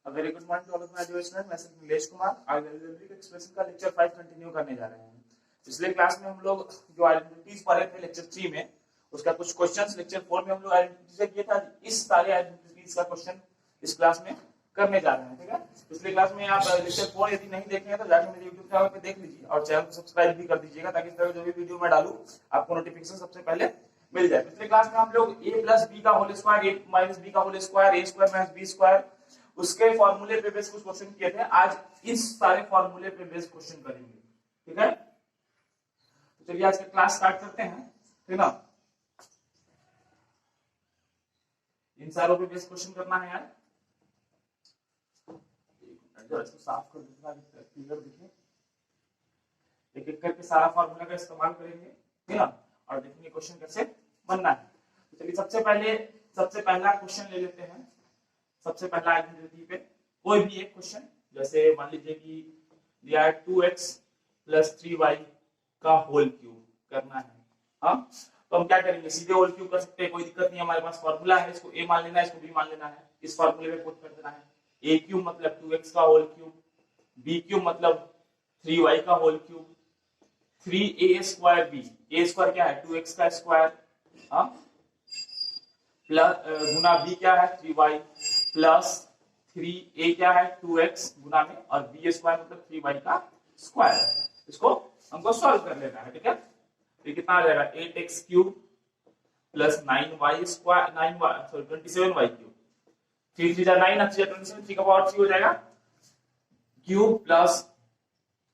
Very good morning to all of my dear student. मैं सिर्फ नीलेश कुमार आज एल्जेब्रिक एक्सप्रेशन का लेक्चर 5 कंटिन्यू करने जा रहे हैं। पिछले क्लास में हम लोग जो आइडेंटिटीज पढ़े थे लेक्चर 3 में, उसका कुछ क्वेश्चंस लेक्चर 4 में हम लोग आइडेंटिटी से किए था। इस सारे आइडेंटिटीज का क्वेश्चन इस क्लास में करने जा रहे हैं। ठीक है, पिछले क्लास में आप लेक्चर 4 यदि नहीं देखे हैं तो जाके मेरे YouTube चैनल पे देख लीजिए और चैनल को सब्सक्राइब भी कर दीजिएगा ताकि इस तरह जो भी वीडियो मैं डालूं आपको नोटिफिकेशन सबसे पहले मिल जाए। पिछले क्लास में हम लोग a प्लस बी का whole square, a minus B का whole square, a square minus B square, उसके फॉर्मूले पे बेस कुछ क्वेश्चन किए थे। आज इस सारे फॉर्मूले पे बेस क्वेश्चन करेंगे। ठीक है, तो चलिए आज का क्लास स्टार्ट करते हैं। ठीक ना, इन सारों पे बेस क्वेश्चन करना है यार। इसको साफ कर देना, क्लियर दिखे। एक एक करके सारा फॉर्मूला का इस्तेमाल करेंगे, ठीक ना, और देखेंगे क्वेश्चन कैसे बनना है। तो चलिए सबसे पहला क्वेश्चन ले लेते हैं। सबसे पहला आइडेंटिटी पे कोई भी एक क्वेश्चन, जैसे मान लीजिए कि दिया है 2x प्लस 3y का होल क्यूब करना है। हाँ, तो हम क्या करेंगे, सीधे होल क्यूब कर सकते हैं, कोई दिक्कत नहीं। हमारे पास फॉर्मूला है, इसको a मान लेना है, इसको b मान लेना है, इस फॉर्मूले में पुट कर देना है। a क्यूब मतलब 2x का होल क्यूब, b क्यूब मतलब 3y का whole cube, 3a square b, a square क्या है 2x का स्क्वायर, हाँ, प्लस गुना b क्या है 3y प्लस 3a क्या है 2x गुना में, और b स्क्वायर मतलब 3y का स्क्वायर। इसको हमको सॉल्व कर लेना है। ठीक है, तो कितना आ जाएगा 8x cube plus 9y square 27y cube, 3 3 जा 9 3 27, 3 का पावर 3 हो जाएगा क्यूब, प्लस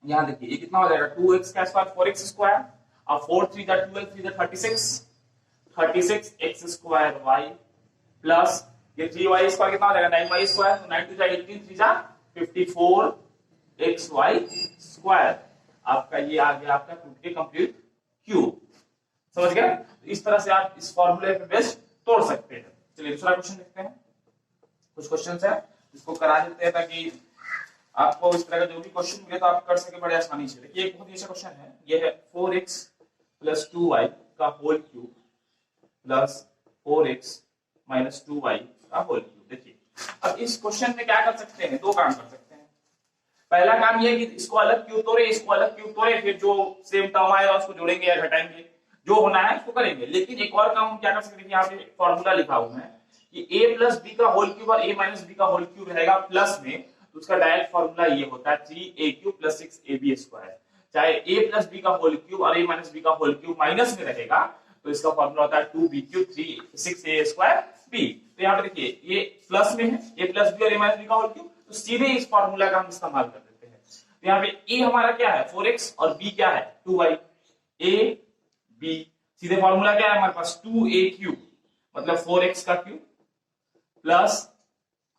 यहां देखिए ये कितना हो जाएगा 2x का स्क्वायर 4x स्क्वायर, और 4 3 जा 12 3 जा 36x स्क्वायर y, प्लस ये 3y स्क्वायर कितना हो जाएगा 9y स्क्वायर, तो 9 2 जा 18 3 जा 54xy स्क्वायर। आपका ये आ गया आपका कंप्लीट क्यूब। समझ गए? तो इस तरह से आप इस फॉर्मूले पे बेस तोड़ सकते हैं। चलिए दूसरा क्वेश्चन देखते हैं। कुछ क्वेश्चंस है इसको करा देते हैं ताकि आपको इस तरह का जो भी क्वेश्चन मिले तो आप कर सके बड़े आसानी से। देखिए एक बहुत ही अच्छा क्वेश्चन है, ये है 4x प्लस 2y का whole cube plus 4x minus 2y का होल क्यूब। देखिए अब इस क्वेश्चन में क्या कर सकते हैं, दो काम कर सकते हैं। पहला काम ये है कि इसको अलग क्यूब तोड़े, इसको अलग क्यूब तोड़े, फिर जो सेम टर्म आएगा उसको जोड़ेंगे या घटाएंगे, जो होना है उसको करेंगे। लेकिन एक और काम हम क्या कर सकते हैं, यहाँ पे फॉर्मूला लिखा हुआ है कि a प्लस बी का होल क्यूब और a माइनस बी का होल क्यूब रहेगा प्लस में, तो उसका डायरेक्ट फॉर्मूला ये होता है 3a cube plus 6ab square. चाहे a प्लस बी का होल क्यूब और a माइनस बी का होल क्यूब माइनस में रहेगा तो इसका फॉर्मूला होता है 2b cube 6a square b। तो यहाँ पे देखिए ये प्लस में है, a प्लस बी और a माइनस बी का होल क्यूब, तो सीधे इस फॉर्मूला का हम इस्तेमाल कर देते हैं। तो यहाँ पे a हमारा क्या है 4x और b क्या है 2y, a b, सीधे फॉर्मूला क्या है हमारे पास 2a क्यूब मतलब 4x का क्यूब प्लस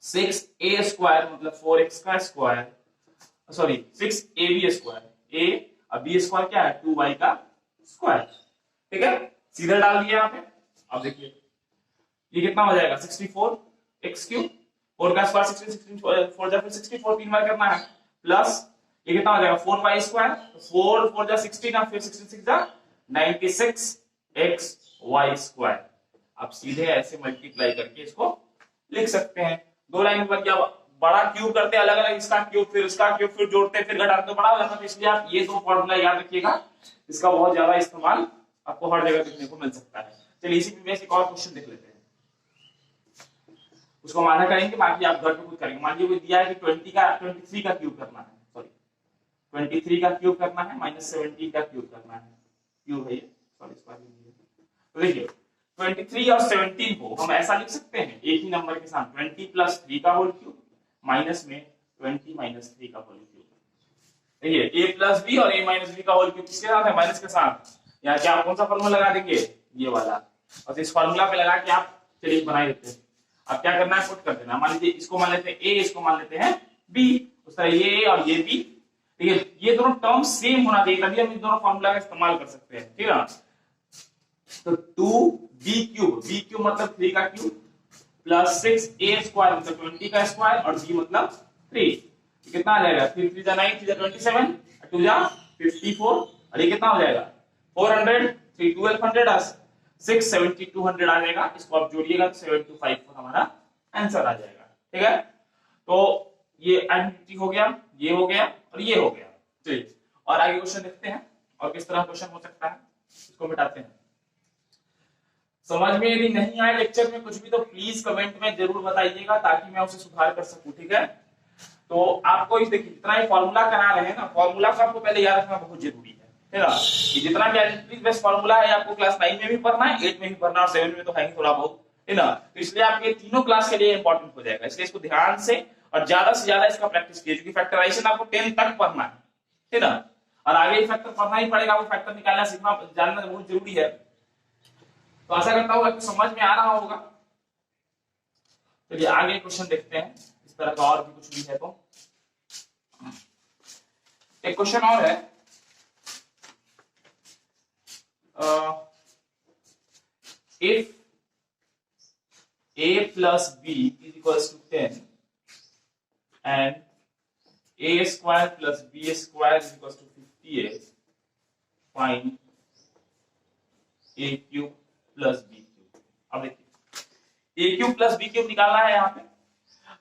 6a स्क्वायर मतलब 4x का square, sorry 6ab square, a और b स्क्वायर क्या है 2y का स्क्वायर। ठीक है, सीधे डाल दिया यहाँ पे। अब देखिए ये कितना हो जाएगा 64x क्यूब, 4 का स्क्वायर 16 4 जा फिर 64 तीन बार करना है, प्लस ये कितना हो जाएगा 4y स्क्वायर, 4 4 जा 16 फिर 16 जा 96xy स्क्वायर। आप सीधे ऐसे मल्टीप्लाई करके इसको लिख सकते हैं। दो लाइन पर क्या बड़ा क्यूब करते हैं अलग अलग, इसका क्यूब फिर उसका क्यूब फिर जोड़ते फिर घटाते तो बड़ा हो जाता है। इसलिए आप ये दो फॉर्मूला याद रखिएगा, इसका बहुत ज्यादा इस्तेमाल आपको हर जगह देखने को मिल सकता है। चलिए इसी पे एक और क्वेश्चन देख लेते हैं, उसको माना करेंगे, बाकी आप घर पे खुद करेंगे। मान लीजिए दिया है कि 23 का क्यूब करना है, सॉरी 23 का क्यूब करना है माइनस 17 का क्यूब करना है, क्यूब है ये, सॉरी तो देखिए 23 और 17 को हम ऐसा लिख सकते हैं एक ही नंबर के साथ 20 प्लस 3 का होल क्यूब माइनस में 20 माइनस 3 का होल क्यूब। देखिए a प्लस बी और a माइनस बी का होल क्यूब किसके साथ है माइनस के साथ। यहाँ क्या आप कौन सा फॉर्मूला लगा देंगे ये वाला, और इस फॉर्मूला पे लगा के आप चलिए बना देते हैं। अब क्या करना है पुट कर देना, मान लीजिए इसको मान लेते हैं a, इसको मान लेते हैं b, उस तरह ये a और ये b। ठीक है, ये दोनों टर्म सेम होना चाहिए तभी हम इन दोनों फॉर्मूला का इस्तेमाल कर सकते हैं। ठीक है ना, तो 2b क्यूब मतलब 3 का क्यूब प्लस 6a स्क्वायर मतलब 20 का स्क्वायर और b मतलब 3, कितना आ जाएगा 3 3 जा 9 3 जा 27 2 जा 54, और ये कितना हो जाएगा 400 3 1200 6 70 200 आ जाएगा। इसको आप जोड़िएगा तो 725 हमारा आंसर आ जाएगा। ठीक है, तो ये आइडेंटिटी हो गया, ये हो गया और ये हो गया। चलिए और आगे क्वेश्चन देखते हैं और किस तरह क्वेश्चन हो सकता है, इसको मिटाते हैं। समझ में यदि नहीं आए लेक्चर में कुछ भी तो प्लीज कमेंट में जरूर बताइएगा ताकि मैं उसे सुधार कर सकूं, ठीक है। तो आपको इस देखिए जितना ये फॉर्मूला करा रहे हैं ना, फॉर्मूला को आपको पहले याद रखना बहुत जरूरी है ना। ये जितना भी आइडेंटिटी बेस्ड फॉर्मूला है आपको क्लास 9 में भी पढ़ना है, 8 में भी पढ़ना है और 7 में तो है ही थोड़ा बहुत, है ना। तो इसलिए आपके तीनों क्लास के लिए इंपॉर्टेंट हो जाएगा, इसलिए इसको ध्यान से और ज्यादा से ज्यादा इसका प्रैक्टिस कीजिए, क्योंकि फैक्टराइजेशन आपको 10 तक पढ़ना है ना। और आगे फैक्टर पढ़ना ही पड़ेगा, वो फैक्टर निकालना सीखना जानना बहुत जरूरी है। तो आशा करता हूं आपको समझ में आ रहा होगा। चलिए आगे क्वेश्चन देखते हैं, इस तरह का और भी कुछ भी है। तो एक क्वेश्चन और है, if a plus b is equals to 10 and a square plus b square is equals to 58, find a cube plus b cube। अब देखिए a cube plus b cube निकालना है यहाँ पे,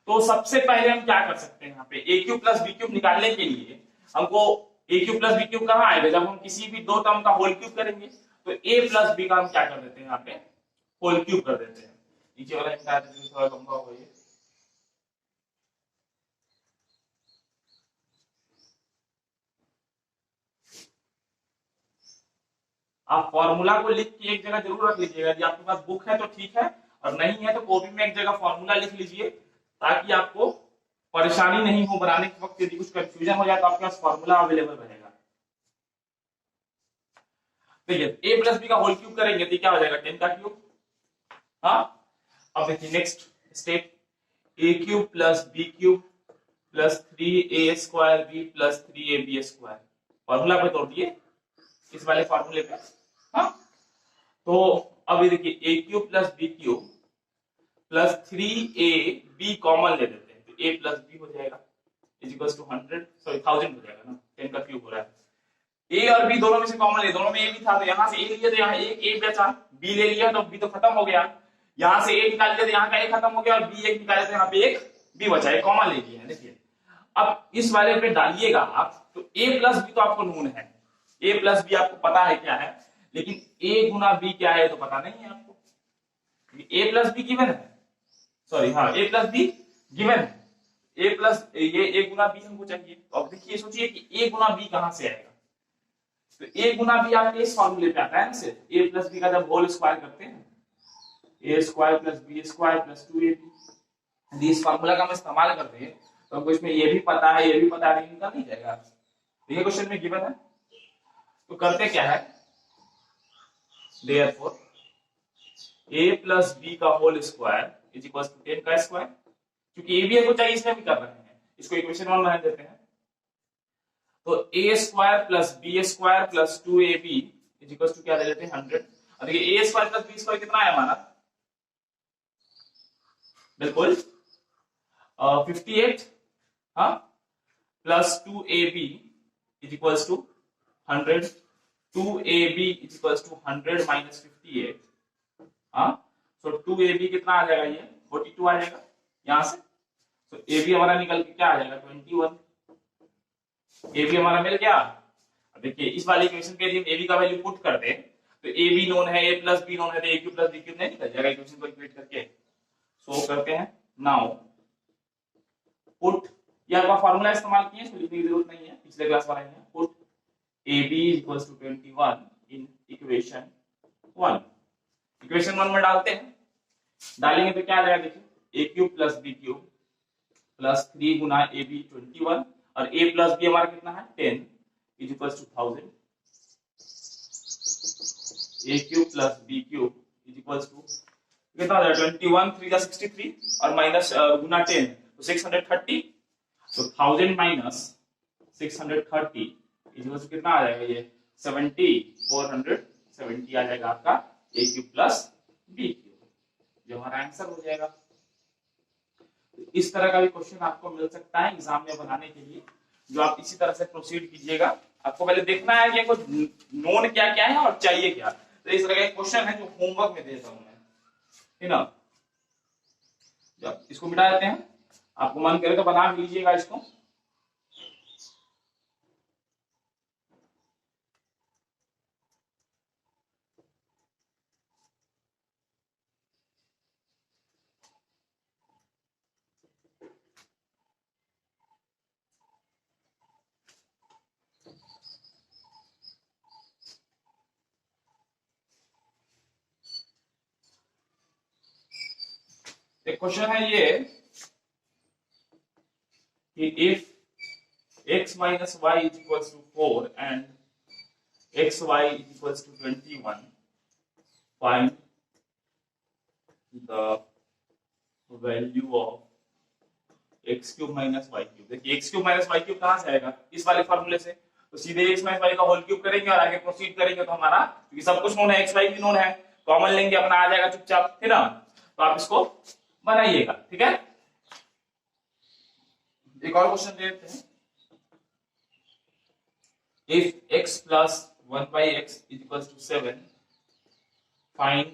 तो सबसे पहले हम क्या कर सकते हैं, यहाँ पे a cube plus b cube निकालने के लिए हमको a cube plus b cube कहाँ आएगा, जब हम किसी भी दो टर्म का होल क्यूब करेंगे तो a plus b का हम क्या कर देते हैं, यहाँ पे होल क्यूब कर देते हैं। नीचे वाला हिस्सा थोड़ा लंबा हो गया, आप फॉर्मूला को लिख के एक जगह जरूर रख लीजिएगा। यदि आपके पास बुक है तो ठीक है, और नहीं है तो कॉपी में एक जगह फॉर्मूला लिख लीजिए ताकि आपको परेशानी नहीं हो बनाने के वक्त। यदि कुछ कंफ्यूजन हो जाए तो आपके पास फॉर्मूला अवेलेबल रहेगा। देखिए a प्लस बी का होल क्यूब करेंगे तो क्या हो जाएगा, 10 का क्यूब। हाँ अब देखिए next step, a cube plus b cube plus 3a square b plus 3ab square, formula पे तोड़ दिए इस वाले फॉर्मूले पे। हाँ तो अब ये देखिए a cube plus b cube plus 3ab common ले लेते हैं तो a प्लस b हो जाएगा इज इक्वल टू 100, सॉरी 1000 हो जाएगा ना, 10 का क्यूब हो रहा है। a और b दोनों में से कॉमन ले, दोनों में a भी था तो यहाँ से a लिया तो यहाँ एक a बचा, b ले लिया तो b तो खत्म हो गया, यहाँ से a निकाल लिया तो यहाँ का a खत्म हो गया और b एक निकाले तो यहाँ पे एक b बचा, एक कॉमन ले लिया है। देखिए अब इस वाले पे डालिएगा आप तो a प्लस b तो आपको नून है, a प्लस b आपको पता है क्या है, लेकिन a गुना b क्या है तो पता नहीं है आपको, a प्लस b गिवन है, सॉरी हाँ a प्लस b गिवन है, a प्लस ये a गुना b हमको चाहिए। तो अब देखिए सोचिए कि a गुना b कहां से आएगा, तो a गुना b आपके इस फॉर्मूले पे आता है ना, सिर्फ a प्लस b का जब होल स्क्वायर करते हैं a square plus b square plus 2ab, यदि इस फॉर्मूला का हम इस्तेमाल करते हैं तो हमको इसमें ये भी पता है ये भी पता है, इनका नहीं जाएगा। ये क्वेश्चन में गिवन है तो करते क्या है, देयरफॉर a प्लस b का whole square is equal to 10 का स्क्वायर, क्योंकि a भी हमको चाहिए इसमें भी कर रहे हैं, इसको इक्वेशन 1 बना देते हैं। तो a square plus b square plus 2ab is equal to क्या दे देते हैं 100। और देखिए a square plus b square कितना है हमारा, बिल्कुल 58 हाँ plus 2ab is equal to 100, 2ab is equal to 100 minus 58, हाँ सो 2ab कितना आ जाएगा, ये 42 आ जाएगा यहां से। तो ab हमारा निकल के क्या आ जाएगा 21, ab हमारा मिल गया। अब देखिए इस वाले इक्वेशन पे यदि ab का वैल्यू पुट कर दे तो ab नोन है, a प्लस b नोन है, तो a cube plus b cube नहीं निकल जाएगा इक्वेशन को इक्वेट करके। सो करते हैं नाउ पुट, ये आपका फार्मूला इस्तेमाल किए इसको लिखने की जरूरत नहीं है, पिछले क्लास वाला है। Put ab equals to 21 in equation 1, equation 1 में डालते हैं, डालेंगे तो क्या आ जाएगा, देखिए a cube plus b cube plus 3 Guna ab 21 और a प्लस b हमारा कितना है 10 is equal to 1000, a cube plus b cube is equal to कितना हो जाएगा 21 3 जा 63 और माइनस गुना 10 तो 630, तो 1000 माइनस 630 इज इक्वल टू कितना आ जाएगा, ये 470 आ जाएगा आपका a cube plus b cube, जो हमारा आंसर हो जाएगा। तो इस तरह का भी क्वेश्चन आपको मिल सकता है एग्जाम में बनाने के लिए, जो आप इसी तरह से प्रोसीड कीजिएगा। आपको पहले देखना है कि कुछ नोन क्या क्या है और चाहिए क्या, तो इस तरह का एक क्वेश्चन है जो होमवर्क में देता हूं मैं, है ना। जब इसको मिटा देते हैं आपको मन करे तो बना भी लीजिएगा इसको। एक क्वेश्चन है ये कि if x minus y is equals to 4 and xy is equals to 21, find the value of x cube minus y cube। देखिए x cube minus y cube कहां से आएगा, इस वाले फॉर्मूले से, तो सीधे x minus y का होल क्यूब करेंगे और आगे प्रोसीड करेंगे तो हमारा, क्योंकि सब कुछ नोन है, x y भी नोन है, कॉमन लेंगे अपना आ जाएगा चुपचाप, है ना। तो आप इसको बनाइएगा, ठीक है। एक और क्वेश्चन देखते हैं। If x plus 1 by x is equals to 7, find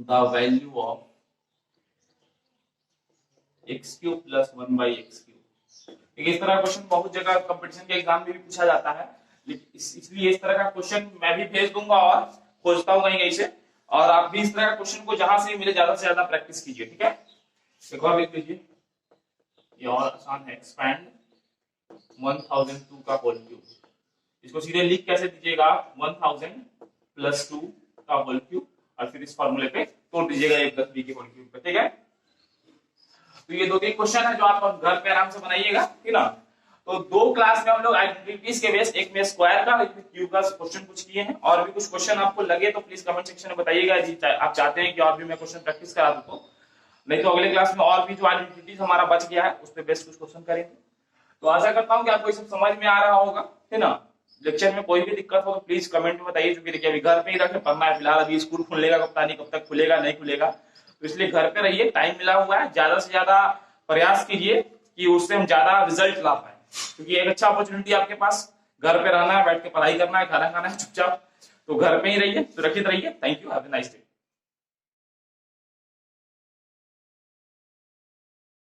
the value of x cube plus 1 by x cube। इस तरह का क्वेश्चन बहुत जगह कंपटीशन के एग्जाम में भी पूछा जाता है, इसलिए इस तरह का क्वेश्चन मैं भी भेज दूंगा और खोजता हूं कहीं कहीं से, और आप भी इस तरह का क्वेश्चन को जहां से मिले ज्यादा से ज्यादा प्रैक्टिस कीजिए, ठीक है। एक और लिख लीजिए, ये और आसान है, एक्सपैंड 1002 का होल क्यूब। इसको सीधे लिख कैसे दीजिएगा, 1000 प्लस 2 का होल क्यूब, और फिर इस फॉर्मूले पे तोड़ दीजिएगा 1 प्लस b के होल क्यूब पे, ठीक है। तो ये 2-3 क्वेश्चन है जो आप घर पे आराम से बनाइएगा, ठीक ना। तो 2 क्लास में हम लोग आइडेंटिटीज के बेस, एक में स्क्वायर का, एक में क्यूब का क्वेश्चन कुछ किए हैं, और भी कुछ क्वेश्चन आपको लगे तो प्लीज कमेंट सेक्शन में बताइएगा जी, आप चाहते हैं कि और भी मैं क्वेश्चन प्रैक्टिस करा दूं तो, नहीं तो अगले क्लास में और भी जो आइडेंटिटीज हमारा बच गया है उस पे बेस कुछ क्वेश्चन करेंगे। तो आशा करता हूं कि आपको ये सब समझ में आ रहा होगा, है ना। लेक्चर में कोई भी दिक्कत हो तो प्लीज कमेंट में बताइए, क्योंकि देखिए अभी घर पे ही रखे पढ़ना है फिलहाल, अभी स्कूल खुलेगा कब नहीं, कब तक खुलेगा नहीं खुलेगा, तो इसलिए घर पे रहिए, टाइम मिला हुआ है, ज्यादा से ज्यादा प्रयास कीजिए कि उससे हम ज्यादा रिजल्ट ला पाए, क्योंकि एक अच्छा अपॉर्चुनिटी आपके पास, घर पे रहना है, बैठ के पढ़ाई करना है, खाना खाना है चुपचाप, तो घर पे ही रहिए, सुरक्षित रहिए। Thank you, have a nice day.